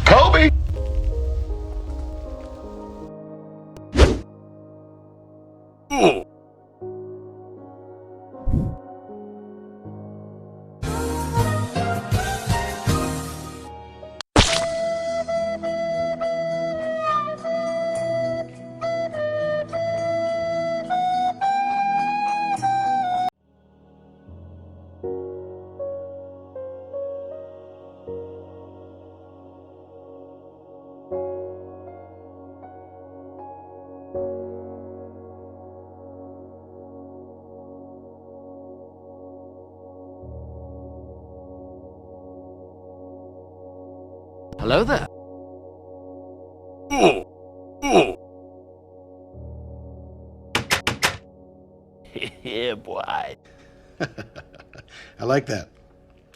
Kobe! Hello there. Yeah, boy. I like that.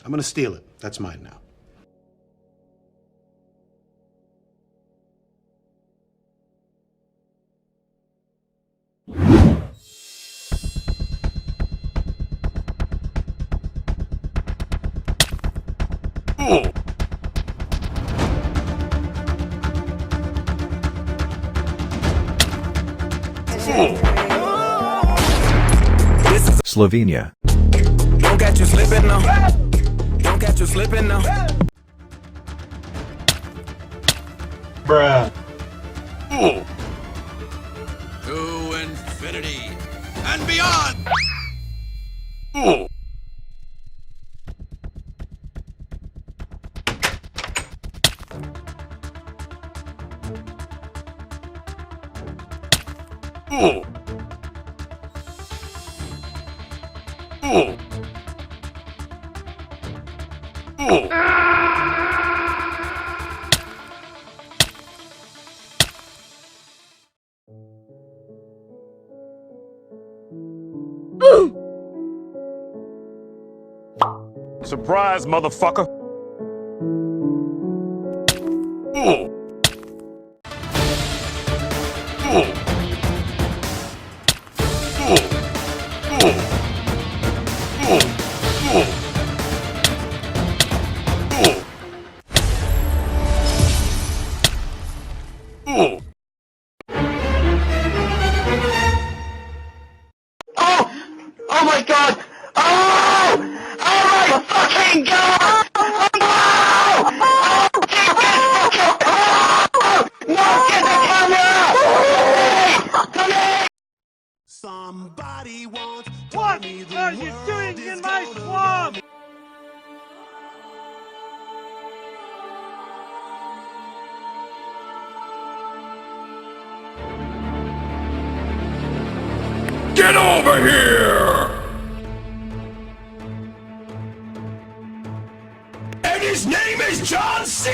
I'm gonna steal it. That's mine now. Slovenia. Don't catch you slipping now. Don't catch you slipping now. Bruh. To infinity and beyond. Surprise, motherfucker! Oh my god! Oh! Oh my fucking god! Oh! Oh! No! Get the camera! Please! Somebody once What are you doing in my swamp? Get over here! And his name is John C.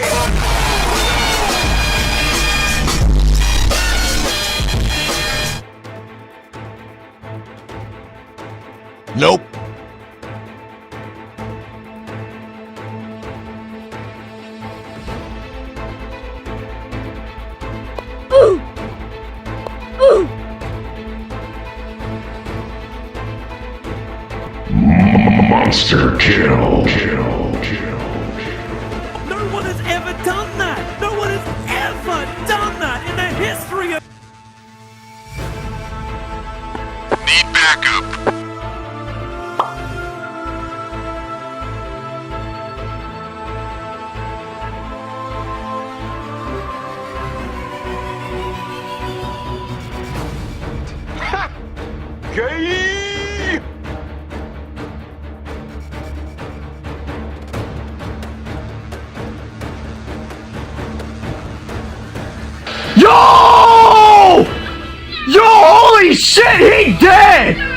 Nope. Monster kill. No one has ever done that! No one has ever done that in the history of... Need backup. Gay! Yo! Yo, holy shit, he dead!